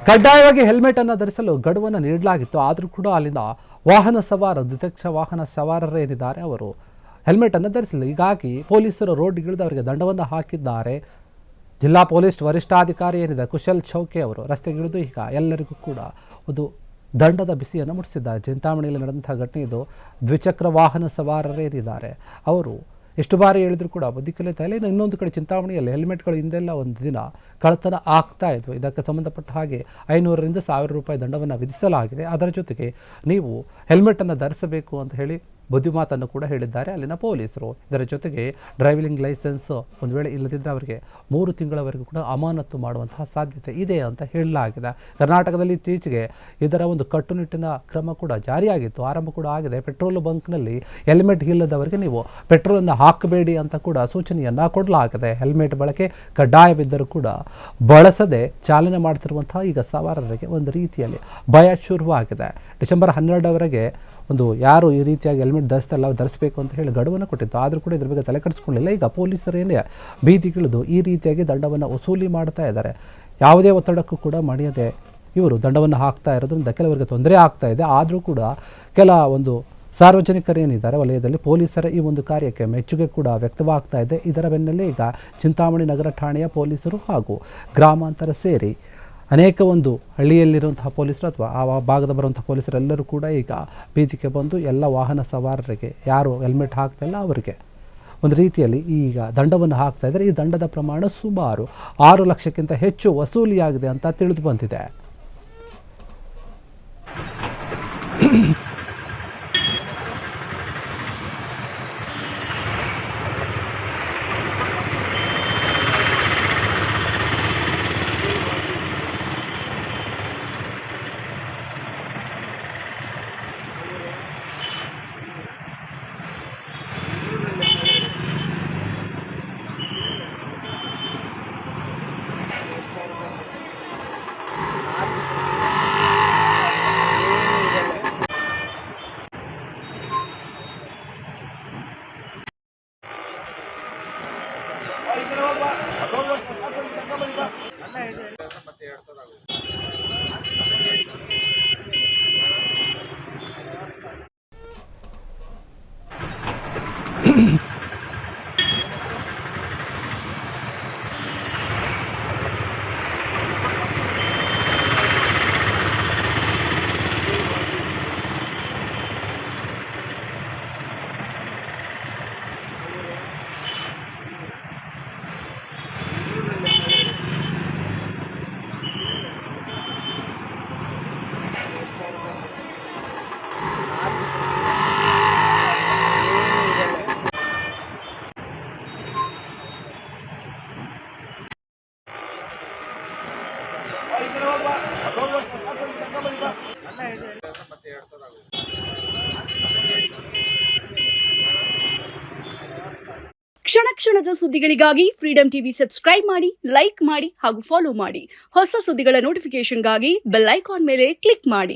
ಕಡ್ಡಾಯವಾಗಿ ಹೆಲ್ಮೆಟ್ ಅನ್ನು ಧರಿಸಲು ಗಡುವನ್ನು ನೀಡಲಾಗಿತ್ತು. ಆದರೂ ಕೂಡ ಅಲ್ಲಿನ ವಾಹನ ಸವಾರ ದ್ವಿಚಕ್ರ ವಾಹನ ಸವಾರರೇ ಏನಿದ್ದಾರೆ ಅವರು ಹೆಲ್ಮೆಟ್ ಅನ್ನು ಧರಿಸಲಿಲ್ಲ. ಹೀಗಾಗಿ ಪೊಲೀಸರು ರೋಡ್ಗಿಳಿದು ಅವರಿಗೆ ದಂಡವನ್ನು ಹಾಕಿದ್ದಾರೆ. ಜಿಲ್ಲಾ ಪೊಲೀಸ್ ವರಿಷ್ಠಾಧಿಕಾರಿ ಏನಿದೆ ಕುಶಲ್ ಚೌಕೆ ಅವರು ರಸ್ತೆಗಿಳಿದು ಈಗ ಎಲ್ಲರಿಗೂ ಕೂಡ ಒಂದು ದಂಡದ ಬಿಸಿಯನ್ನು ಮುಟ್ಟಿಸಿದ್ದಾರೆ. ಚಿಂತಾಮಣಿಯಲ್ಲಿ ನಡೆದಂತಹ ಘಟನೆ ಇದು. ದ್ವಿಚಕ್ರ ವಾಹನ ಸವಾರರೇನಿದ್ದಾರೆ ಅವರು ಎಷ್ಟು ಬಾರಿ ಹೇಳಿದ್ರು ಕೂಡ ಬುದ್ಧಿ ಕಲಿತಾ ಇಲ್ಲ. ಇನ್ನು ಇನ್ನೊಂದು ಕಡೆ ಚಿಂತಾಮಣಿಯಲ್ಲಿ ಹೆಲ್ಮೆಟ್ಗಳು ಹಿಂದೆಲ್ಲ ಒಂದು ದಿನ ಕಳ್ಳತನ ಆಗ್ತಾ ಇದ್ವು. ಇದಕ್ಕೆ ಸಂಬಂಧಪಟ್ಟ ಹಾಗೆ 500ರಿಂದ 1000 ರೂಪಾಯಿ ದಂಡವನ್ನು ವಿಧಿಸಲಾಗಿದೆ. ಅದರ ಜೊತೆಗೆ ನೀವು ಹೆಲ್ಮೆಟನ್ನು ಧರಿಸಬೇಕು ಅಂತ ಹೇಳಿ ಬುದ್ಧಿಮಾತನ್ನು ಕೂಡ ಹೇಳಿದ್ದಾರೆ ಅಲ್ಲಿನ ಪೊಲೀಸರು. ಇದರ ಜೊತೆಗೆ ಡ್ರೈವಿಂಗ್ ಲೈಸೆನ್ಸ್ ಒಂದು ವೇಳೆ ಇಲ್ಲದಿದ್ದರೆ ಅವರಿಗೆ 3 ತಿಂಗಳವರೆಗೂ ಕೂಡ ಅಮಾನತು ಮಾಡುವಂತಹ ಸಾಧ್ಯತೆ ಇದೆ ಅಂತ ಹೇಳಲಾಗಿದೆ. ಕರ್ನಾಟಕದಲ್ಲಿ ಇತ್ತೀಚೆಗೆ ಇದರ ಒಂದು ಕಟ್ಟುನಿಟ್ಟಿನ ಕ್ರಮ ಕೂಡ ಜಾರಿಯಾಗಿತ್ತು, ಆರಂಭ ಕೂಡ ಆಗಿದೆ. ಪೆಟ್ರೋಲ್ ಬಂಕ್ನಲ್ಲಿ ಹೆಲ್ಮೆಟ್ ಇಲ್ಲದವರಿಗೆ ನೀವು ಪೆಟ್ರೋಲನ್ನು ಹಾಕಬೇಡಿ ಅಂತ ಕೂಡ ಸೂಚನೆಯನ್ನು ಕೊಡಲಾಗಿದೆ. ಹೆಲ್ಮೆಟ್ ಬಳಕೆ ಕಡ್ಡಾಯವಿದ್ದರೂ ಕೂಡ ಬಳಸದೆ ಚಾಲನೆ ಮಾಡ್ತಿರುವಂತಹ ಈಗ ಸವಾರರಿಗೆ ಒಂದು ರೀತಿಯಲ್ಲಿ ಭಯ ಶುರುವಾಗಿದೆ. ಡಿಸೆಂಬರ್ 12ರವರೆಗೆ ಒಂದು ಯಾರು ಈ ರೀತಿಯಾಗಿ ಹೆಲ್ಮೆಟ್ ಧರಿಸ್ತಲ್ಲ ಧರಿಸಬೇಕು ಅಂತ ಹೇಳಿ ಗಡುವನ್ನು ಕೊಟ್ಟಿತ್ತು. ಆದರೂ ಕೂಡ ಇದ್ರ ಬಗ್ಗೆ ತಲೆ ಕೆಡಿಸ್ಕೊಳ್ಳಿಲ್ಲ. ಈಗ ಪೊಲೀಸರೇನೇ ಬೀದಿಗಿಳಿದು ಈ ರೀತಿಯಾಗಿ ದಂಡವನ್ನು ವಸೂಲಿ ಮಾಡ್ತಾ ಇದ್ದಾರೆ. ಯಾವುದೇ ಒತ್ತಡಕ್ಕೂ ಕೂಡ ಮಣಿಯದೆ ಇವರು ದಂಡವನ್ನು ಹಾಕ್ತಾ ಇರೋದ್ರಿಂದ ಕೆಲವರಿಗೆ ತೊಂದರೆ ಆಗ್ತಾ ಇದೆ. ಆದರೂ ಕೂಡ ಕೆಲ ಒಂದು ಸಾರ್ವಜನಿಕರೇನಿದ್ದಾರೆ ವಲಯದಲ್ಲಿ ಪೊಲೀಸರ ಈ ಒಂದು ಕಾರ್ಯಕ್ಕೆ ಮೆಚ್ಚುಗೆ ಕೂಡ ವ್ಯಕ್ತವಾಗ್ತಾ ಇದೆ. ಇದರ ಬೆನ್ನಲ್ಲೇ ಈಗ ಚಿಂತಾಮಣಿ ನಗರ ಠಾಣೆಯ ಪೊಲೀಸರು ಹಾಗೂ ಗ್ರಾಮಾಂತರ ಸೇರಿ ಅನೇಕ ಒಂದು ಹಳ್ಳಿಯಲ್ಲಿರುವಂತಹ ಪೊಲೀಸರು ಅಥವಾ ಆ ಭಾಗದ ಬರುವಂಥ ಪೊಲೀಸರೆಲ್ಲರೂ ಕೂಡ ಈಗ ಬೀದಿಗೆ ಬಂದು ಎಲ್ಲ ವಾಹನ ಸವಾರರಿಗೆ ಯಾರು ಹೆಲ್ಮೆಟ್ ಹಾಕ್ತಾಯಿಲ್ಲ ಅವರಿಗೆ ಒಂದು ರೀತಿಯಲ್ಲಿ ಈಗ ದಂಡವನ್ನು ಹಾಕ್ತಾ ಇದ್ದಾರೆ. ಈ ದಂಡದ ಪ್ರಮಾಣ ಸುಮಾರು 6 ಲಕ್ಷಕ್ಕಿಂತ ಹೆಚ್ಚು ವಸೂಲಿಯಾಗಿದೆ ಅಂತ ತಿಳಿದು ಬಂದಿದೆ. ಕ್ಷಣ ಕ್ಷಣದ ಸುದ್ದಿಗಳಿಗಾಗಿ ಫ್ರೀಡಂ ಟಿವಿ ಸಬ್ಸ್ಕ್ರೈಬ್ ಮಾಡಿ, ಲೈಕ್ ಮಾಡಿ ಹಾಗೂ ಫಾಲೋ ಮಾಡಿ. ಹೊಸ ಸುದ್ದಿಗಳ ನೋಟಿಫಿಕೇಶನ್ಗಾಗಿ ಬೆಲ್ ಐಕಾನ್ ಮೇಲೆ ಕ್ಲಿಕ್ ಮಾಡಿ.